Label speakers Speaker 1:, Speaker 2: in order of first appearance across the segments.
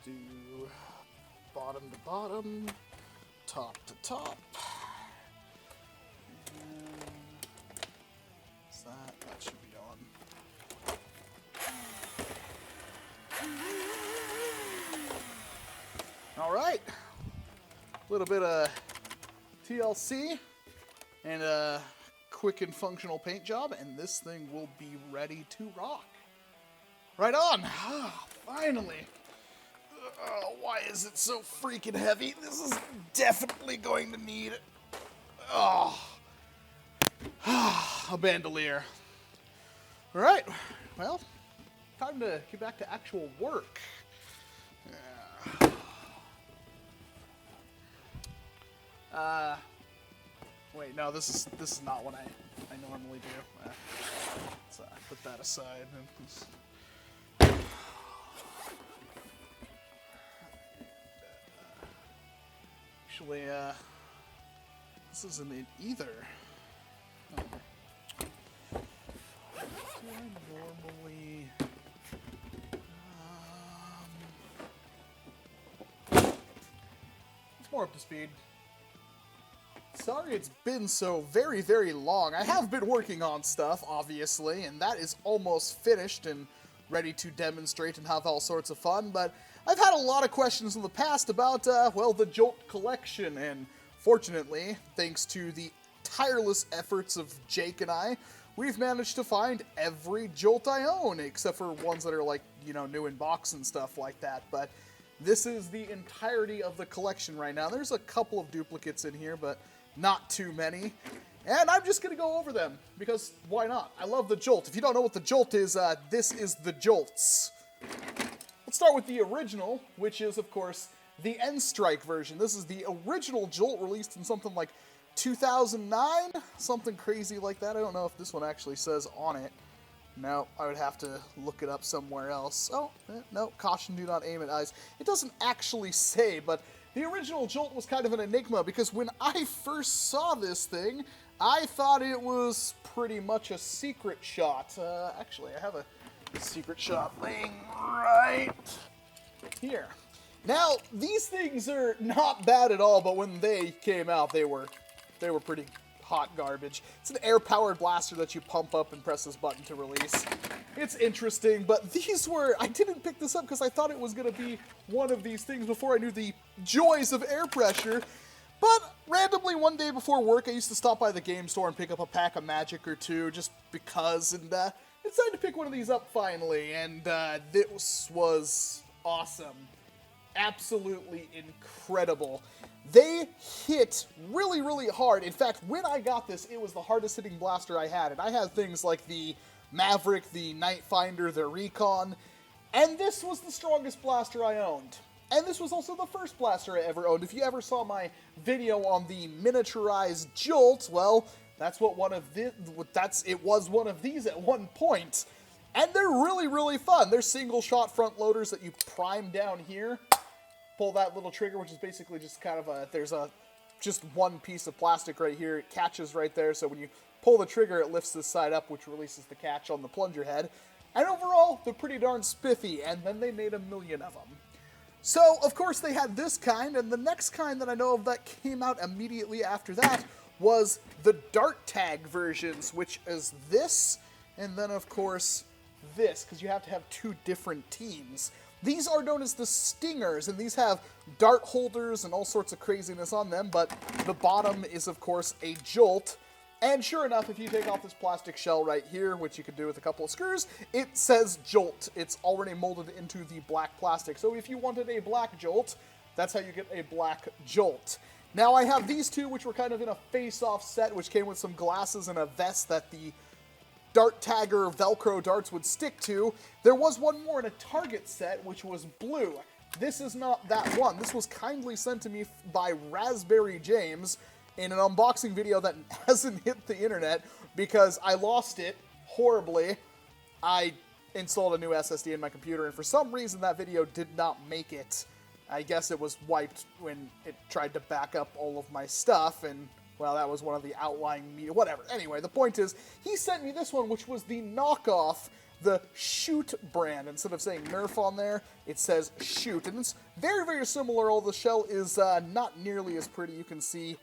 Speaker 1: do bottom to bottom, top to top. Is that? That should be on. All right. A little bit of TLC and a quick and functional paint job, and this thing will be ready to rock. Right on. Finally. Why is it so freaking heavy? This is definitely going to need a bandolier. All right. Well, time to get back to actual work. Wait, no, this is not what I normally do. Let's put that aside. Actually, this isn't it either. Oh. Do I normally... It's more up to speed. Sorry it's been so very, very long. I have been working on stuff, obviously, and that is almost finished and ready to demonstrate and have all sorts of fun, but I've had a lot of questions in the past about, well, the Jolt Collection, and fortunately, thanks to the tireless efforts of Jake and I, we've managed to find every Jolt I own, except for ones that are, like, you know, new in box and stuff like that, but this is the entirety of the collection right now. There's a couple of duplicates in here, but not too many. And I'm just going to go over them, because why not? I love the Jolt. If you don't know what the Jolt is, this is the Jolts. Let's start with the original, which is, of course, the N-Strike version. This is the original Jolt released in something like 2009? Something crazy like that. I don't know if this one actually says on it. No, I would have to look it up somewhere else. Oh, no, caution, do not aim at eyes. It doesn't actually say, but the original Jolt was kind of an enigma, because when I first saw this thing, I thought it was pretty much a secret shot. Actually, I have a secret shot laying right here. Now, these things are not bad at all, but when they came out, they were pretty hot garbage. It's an air-powered blaster that you pump up and press this button to release. It's interesting, but these were... I didn't pick this up because I thought it was going to be one of these things before I knew the joys of air pressure. But randomly one day before work, I used to stop by the game store and pick up a pack of Magic or two just because, and I decided to pick one of these up finally, and this was awesome. Absolutely incredible. They hit really, really hard. In fact, when I got this, it was the hardest hitting blaster I had, and I had things like the Maverick, the Nightfinder, the Recon, and this was the strongest blaster I owned. And this was also the first blaster I ever owned. If you ever saw my video on the miniaturized Jolts, well, that's what it was one of these at one point. And they're really, really fun. They're single shot front loaders that you prime down here. Pull that little trigger, which is basically just kind of just one piece of plastic right here. It catches right there, so when you pull the trigger, it lifts this side up, which releases the catch on the plunger head. And overall, they're pretty darn spiffy, and then they made 1 million of them. So, of course, they had this kind, and the next kind that I know of that came out immediately after that was the Dart Tag versions, which is this, and then, of course, this, because you have to have two different teams. These are known as the Stingers, and these have dart holders and all sorts of craziness on them, but the bottom is, of course, a Jolt. And sure enough, if you take off this plastic shell right here, which you could do with a couple of screws, it says Jolt. It's already molded into the black plastic. So if you wanted a black Jolt, that's how you get a black Jolt. Now I have these two, which were kind of in a face-off set, which came with some glasses and a vest that the Dart Tagger Velcro darts would stick to. There was one more in a Target set, which was blue. This is not that one. This was kindly sent to me by Raspberry James in an unboxing video that hasn't hit the internet because I lost it horribly. I installed a new SSD in my computer, and for some reason that video did not make it. I guess it was wiped when it tried to back up all of my stuff, and well, that was one of the outlying media, whatever. Anyway, the point is, he sent me this one, which was the knockoff the Shoot brand. Instead of saying Nerf on there, it says Shoot. And it's very, very similar, although the shell is not nearly as pretty. You can see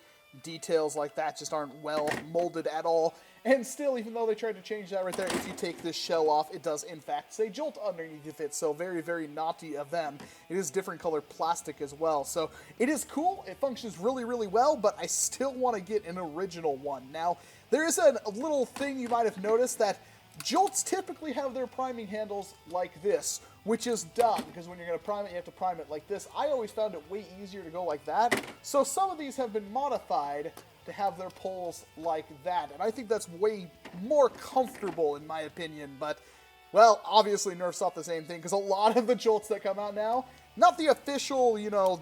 Speaker 1: details like that just aren't well molded at all. And still, even though they tried to change that right there, if you take this shell off, it does in fact say Jolt underneath of it, so very, very naughty of them. It is different color plastic as well, so it is cool, it functions really, really well, but I still want to get an original one. Now, there is a little thing you might have noticed that Jolts typically have their priming handles like this, which is dumb, because when you're going to prime it, you have to prime it like this. I always found it way easier to go like that, so some of these have been modified to have their poles like that, and I think that's way more comfortable in my opinion, but, well, obviously Nerf's not the same thing, because a lot of the Jolts that come out now, not the official, you know,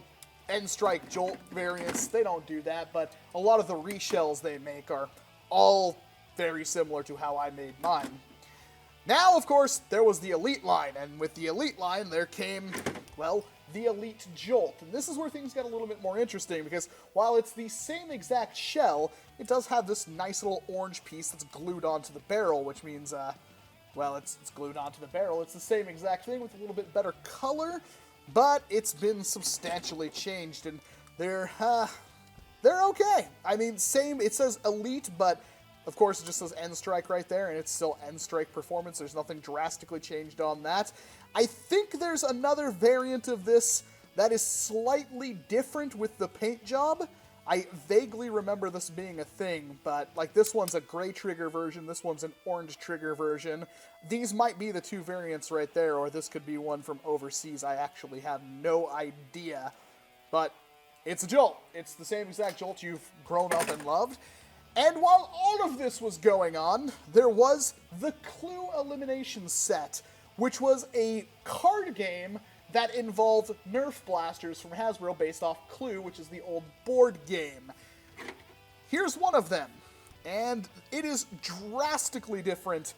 Speaker 1: N-Strike Jolt variants, they don't do that, but a lot of the reshells they make are all very similar to how I made mine. Now, of course, there was the Elite line, and with the Elite line, there came, well, the Elite Jolt. And this is where things get a little bit more interesting, because while it's the same exact shell, it does have this nice little orange piece that's glued onto the barrel, which means, well, it's glued onto the barrel. It's the same exact thing with a little bit better color, but it's been substantially changed, and they're okay. I mean, same, it says Elite, but of course, it just says N-Strike right there, and it's still N-Strike performance. There's nothing drastically changed on that. I think there's another variant of this that is slightly different with the paint job. I vaguely remember this being a thing, but like this one's a gray trigger version, this one's an orange trigger version. These might be the two variants right there, or this could be one from overseas. I actually have no idea, but it's a Jolt. It's the same exact Jolt you've grown up and loved. And while all of this was going on, there was the Clue Elimination Set, which was a card game that involved Nerf blasters from Hasbro based off Clue, which is the old board game. Here's one of them, and it is drastically different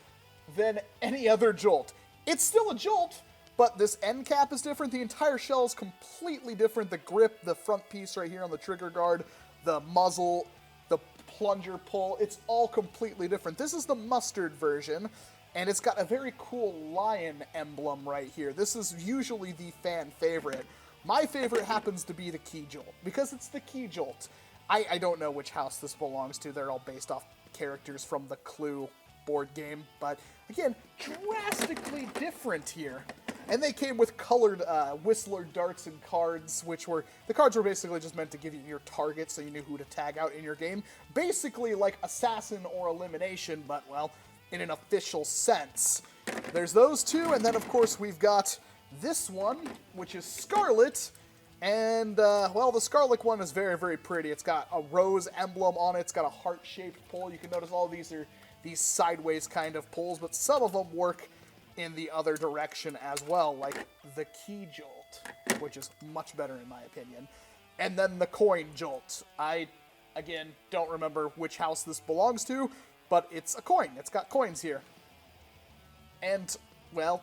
Speaker 1: than any other Jolt. It's still a Jolt, but this end cap is different. The entire shell is completely different. The grip, the front piece right here on the trigger guard, the muzzle, the plunger pull, it's all completely different. This is the mustard version, and it's got a very cool lion emblem right here. This is usually the fan favorite. My favorite happens to be the Key Jolt, because it's the Key Jolt. I don't know which house this belongs to. They're all based off characters from the Clue board game, but again, drastically different here. And they came with colored Whistler darts and cards, the cards were basically just meant to give you your target so you knew who to tag out in your game. Basically like Assassin or Elimination, but, well, in an official sense. There's those two, and then, of course, we've got this one, which is Scarlet. And, well, the Scarlet one is very, very pretty. It's got a rose emblem on it. It's got a heart-shaped pull. You can notice all of these are these sideways kind of pulls, but some of them work in the other direction as well, like the Key Jolt, which is much better in my opinion. And then the Coin Jolt. I, again, don't remember which house this belongs to, but it's a coin. It's got coins here. And, well,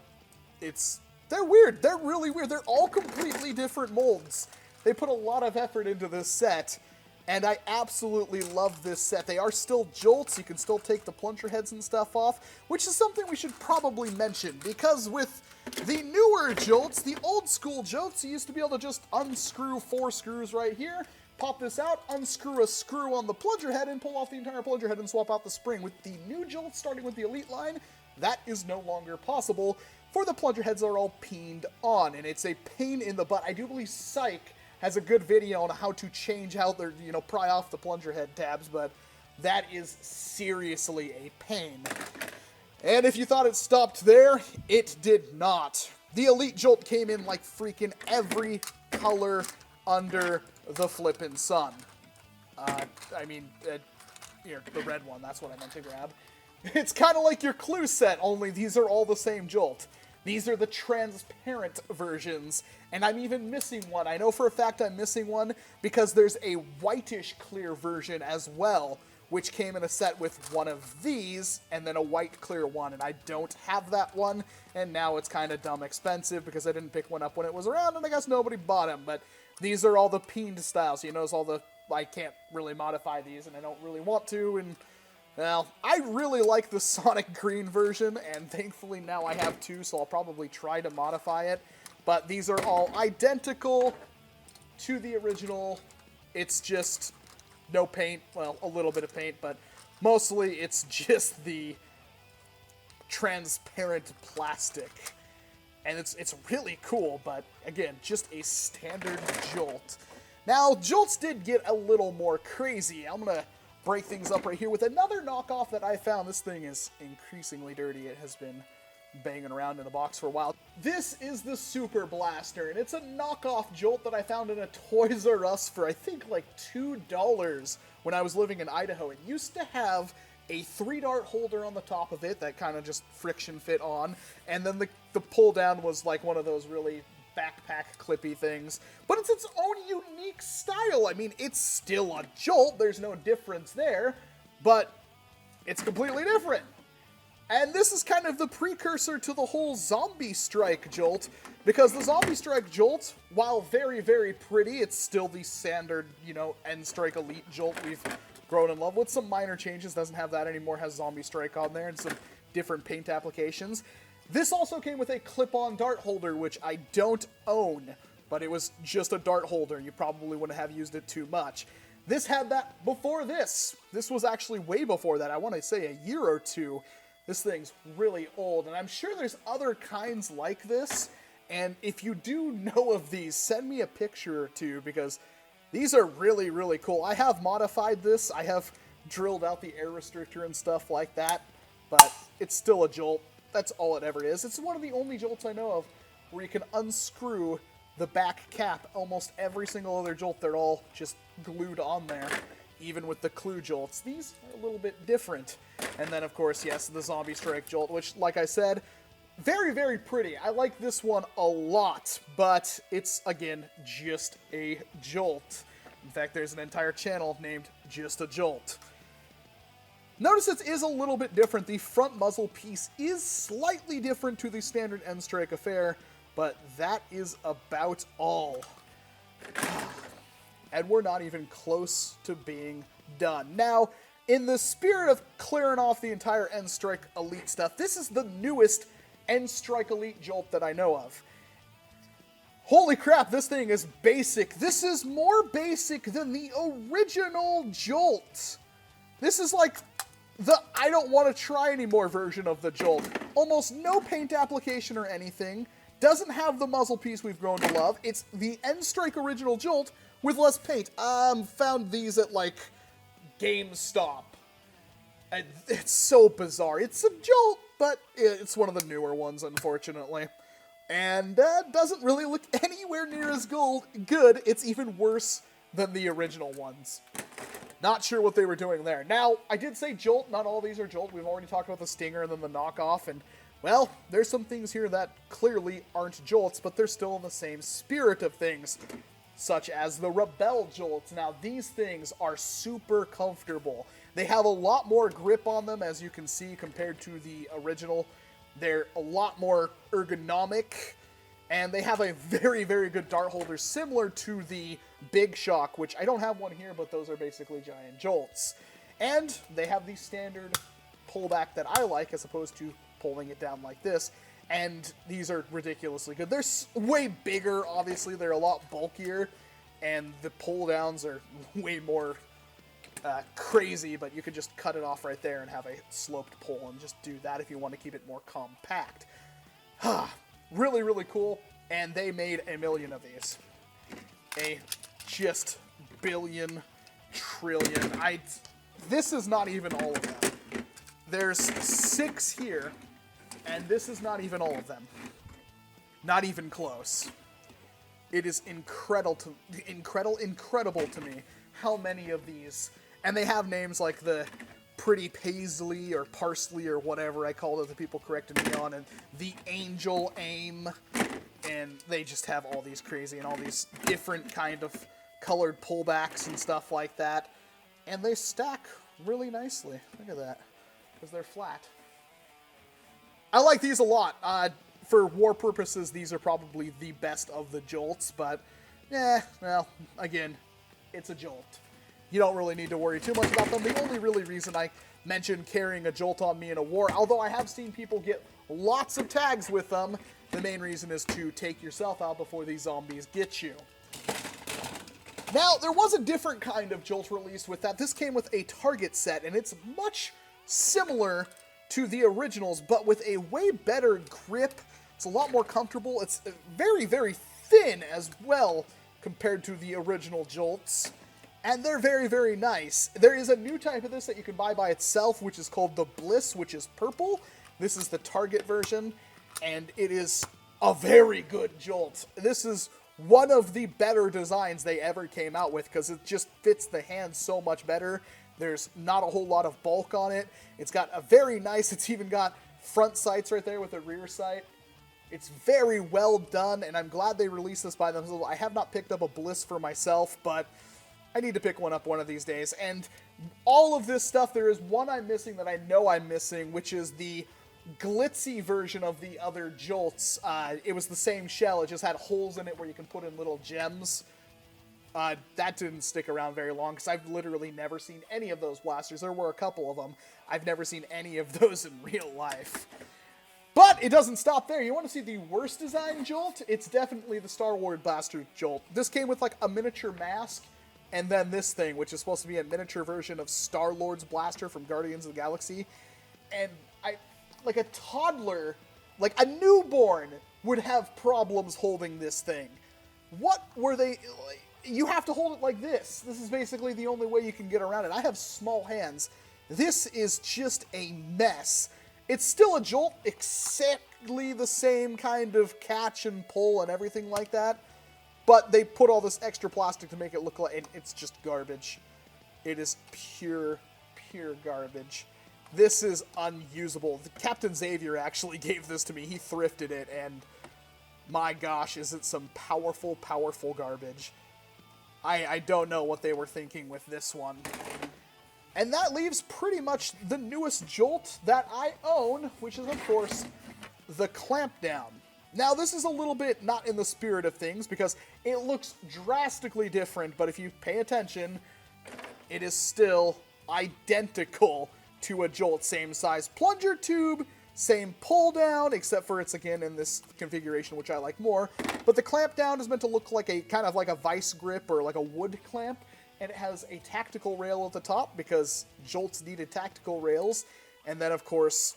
Speaker 1: they're weird. They're really weird. They're all completely different molds. They put a lot of effort into this set, and I absolutely love this set. They are still Jolts. You can still take the plunger heads and stuff off, which is something we should probably mention, because with the newer Jolts, the old school Jolts, you used to be able to just unscrew 4 screws right here, pop this out, unscrew a screw on the plunger head, and pull off the entire plunger head and swap out the spring. With the new Jolts, starting with the Elite line, that is no longer possible, for the plunger heads are all peened on, and it's a pain in the butt. I do believe Psych has a good video on how to change out their, pry off the plunger head tabs, but that is seriously a pain. And if you thought it stopped there, it did not. The Elite Jolt came in like freaking every color under the flippin' sun. Here, the red one, that's what I meant to grab. It's kind of like your Clue set, only these are all the same Jolt. These are the transparent versions, and I'm even missing one. I know for a fact I'm missing one because there's a whitish clear version as well, which came in a set with one of these, and then a white clear one, and I don't have that one, and now it's kind of dumb expensive because I didn't pick one up when it was around, and I guess nobody bought them, but these are all the peened styles. You notice all the, I can't really modify these, and I don't really want to, and Now, I really like the Sonic Green version, and thankfully now I have two, so I'll probably try to modify it. But these are all identical to the original. It's just no paint. Well, a little bit of paint, but mostly it's just the transparent plastic. And it's really cool, but again, just a standard Jolt. Now, Jolts did get a little more crazy. I'm going to break things up right here with another knockoff that I found. This thing is increasingly dirty. It has been banging around in the box for a while. This is the Super Blaster, and it's a knockoff Jolt that I found in a Toys R Us for I think like $2 when I was living in Idaho. It used to have a 3-dart holder on the top of it that kind of just friction fit on, and then the pull down was like one of those really backpack clippy things, but it's its own unique style. I mean, it's still a Jolt, there's no difference there, but it's completely different. And this is kind of the precursor to the whole Zombie Strike Jolt, because the Zombie Strike Jolt, while very, very pretty, it's still the standard, you know, N-Strike Elite Jolt we've grown in love with. Some minor changes, doesn't have that anymore, has Zombie Strike on there, and some different paint applications. This also came with a clip-on dart holder, which I don't own, but it was just a dart holder. You probably wouldn't have used it too much. This had that before this. This was actually way before that. I want to say a year or two. This thing's really old, and I'm sure there's other kinds like this. And if you do know of these, send me a picture or two, because these are really, really cool. I have modified this. I have drilled out the air restrictor and stuff like that, but it's still a Jolt. That's all it ever is. It's one of the only Jolts I know of where you can unscrew the back cap. Almost every single other Jolt, they're all just glued on there, even with the Clue Jolts. These are a little bit different. And then, of course, yes, the Zombie Strike Jolt, which, like I said, very, very pretty. I like this one a lot, but it's, again, just a Jolt. In fact, there's an entire channel named Just a Jolt. Notice it is a little bit different. The front muzzle piece is slightly different to the standard N-Strike affair, but that is about all. And we're not even close to being done. Now, in the spirit of clearing off the entire N-Strike Elite stuff, this is the newest N-Strike Elite Jolt that I know of. Holy crap, this thing is basic. This is more basic than the original Jolt. This is like the I don't want to try anymore version of the Jolt. Almost no paint application or anything. Doesn't have the muzzle piece we've grown to love. It's the N-Strike original Jolt with less paint. Found these at like GameStop. And it's so bizarre. It's a Jolt, but it's one of the newer ones, unfortunately. And doesn't really look anywhere near as good. It's even worse than the original ones. Not sure what they were doing there. Now, I did say Jolt. Not all these are Jolt. We've already talked about the Stinger and then the knockoff. And, well, there's some things here that clearly aren't Jolts, but they're still in the same spirit of things, such as the Rebel Jolts. Now, these things are super comfortable. They have a lot more grip on them, as you can see, compared to the original. They're a lot more ergonomic, and they have a very, very good dart holder, similar to the Big Shock, which I don't have one here, but those are basically giant Jolts. And they have the standard pullback that I like, as opposed to pulling it down like this. And these are ridiculously good. They're way bigger, obviously. They're a lot bulkier, and the pull downs are way more crazy, but you could just cut it off right there and have a sloped pull and just do that if you want to keep it more compact. Really, really cool, and they made a million of these. A just billion, trillion. This is not even all of them. There's 6 here, and this is not even all of them. Not even close. It is incredible to me how many of these. And they have names like the Pretty Paisley or Parsley or whatever I called it, the people corrected me on, and the Angel Aim. And they just have all these crazy and all these different kind of colored pullbacks and stuff like that. And they stack really nicely. Look at that. Because they're flat. I like these a lot. For war purposes, these are probably the best of the Jolts, but, well, again, it's a Jolt. You don't really need to worry too much about them. The only really reason I mention carrying a Jolt on me in a war, although I have seen people get lots of tags with them. The main reason is to take yourself out before these zombies get you. Now, there was a different kind of Jolt released with that. This came with a target set, and it's much similar to the originals, but with a way better grip. It's a lot more comfortable. It's very, very thin as well compared to the original Jolts. And they're very, very nice. There is a new type of this that you can buy by itself, which is called the Bliss, which is purple. This is the Target version, and it is a very good Jolt. This is one of the better designs they ever came out with, because it just fits the hand so much better. There's not a whole lot of bulk on it. It's got a very nice, it's even got front sights right there with a rear sight. It's very well done, and I'm glad they released this by themselves. I have not picked up a Bliss for myself, but I need to pick one up one of these days. And all of this stuff, there is one I'm missing that I know I'm missing, which is the glitzy version of the other Jolts. It was the same shell, it just had holes in it where you can put in little gems. That didn't stick around very long, because I've literally never seen any of those blasters. There were a couple of them. I've never seen any of those in real life. But it doesn't stop there. You want to see the worst design Jolt? It's definitely the Star Wars Blaster Jolt. This came with like a miniature mask, and then this thing, which is supposed to be a miniature version of Star-Lord's blaster from Guardians of the Galaxy. And like a toddler, like a newborn, would have problems holding this thing. What were they... You have to hold it like this. This is basically the only way you can get around it. I have small hands. This is just a mess. It's still a Jolt, exactly the same kind of catch and pull and everything like that, but they put all this extra plastic to make it look like, and it's just garbage. It is pure garbage. This is unusable. Captain Xavier actually gave this to me. He thrifted it, and my gosh, is it some powerful, powerful garbage. I don't know what they were thinking with this one. And that leaves pretty much the newest Jolt that I own, which is, of course, the Clampdown. Now, this is a little bit not in the spirit of things, because it looks drastically different, but if you pay attention, it is still identical to a Jolt. Same size plunger tube, same pull down, except for it's, again, in this configuration, which I like more. But the Clampdown is meant to look like a kind of like a vice grip or like a wood clamp. And it has a tactical rail at the top, because Jolts needed tactical rails. And then, of course,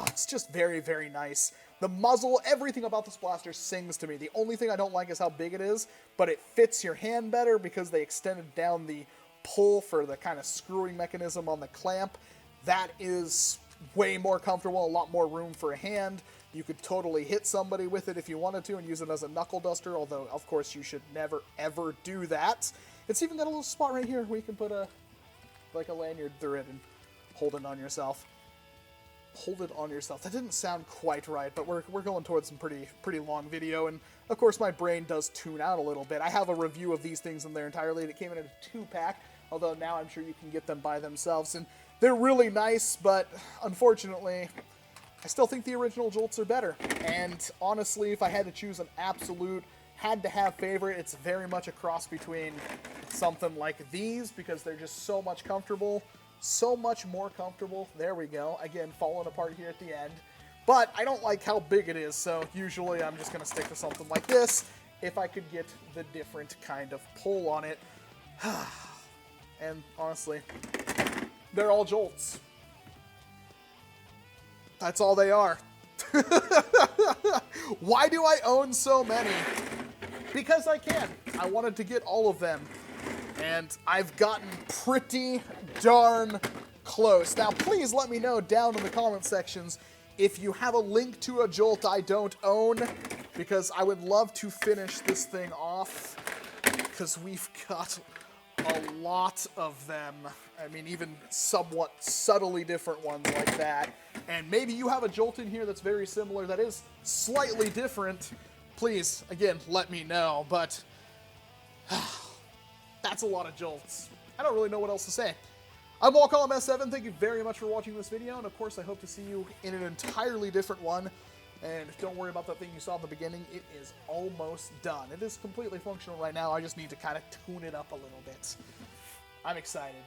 Speaker 1: it's just very, very nice. The muzzle, everything about this blaster sings to me. The only thing I don't like is how big it is, but it fits your hand better because they extended down the pull for the kind of screwing mechanism on the clamp. That is way more comfortable, a lot more room for a hand. You could totally hit somebody with it if you wanted to and use it as a knuckle duster, although, of course, you should never, ever do that. It's even got a little spot right here where you can put a lanyard through it and hold it on yourself. Hold it on yourself. That didn't sound quite right, but we're going towards some pretty long video, and of course my brain does tune out a little bit. I have a review of these things in there entirely, and it came in a 2-pack, although now I'm sure you can get them by themselves, and they're really nice, but unfortunately, I still think the original Jolts are better. And honestly, if I had to choose an absolute had-to-have favorite, it's very much a cross between something like these, because they're just so much comfortable, so much more comfortable. There we go. Again, falling apart here at the end. But I don't like how big it is, so usually I'm just going to stick to something like this if I could get the different kind of pull on it. And honestly, they're all Jolts. That's all they are. Why do I own so many? Because I can. I wanted to get all of them. And I've gotten pretty darn close. Now, please let me know down in the comment sections if you have a link to a Jolt I don't own, because I would love to finish this thing off, because we've got a lot of them. I mean, even somewhat subtly different ones like that. And maybe you have a Jolt in here that's very similar, that is slightly different. Please, again, let me know, but that's a lot of Jolts. I don't really know what else to say. I'm Walcom S7, thank you very much for watching this video, and of course I hope to see you in an entirely different one. And don't worry about that thing you saw in the beginning, it is almost done. It is completely functional right now, I just need to kind of tune it up a little bit. I'm excited.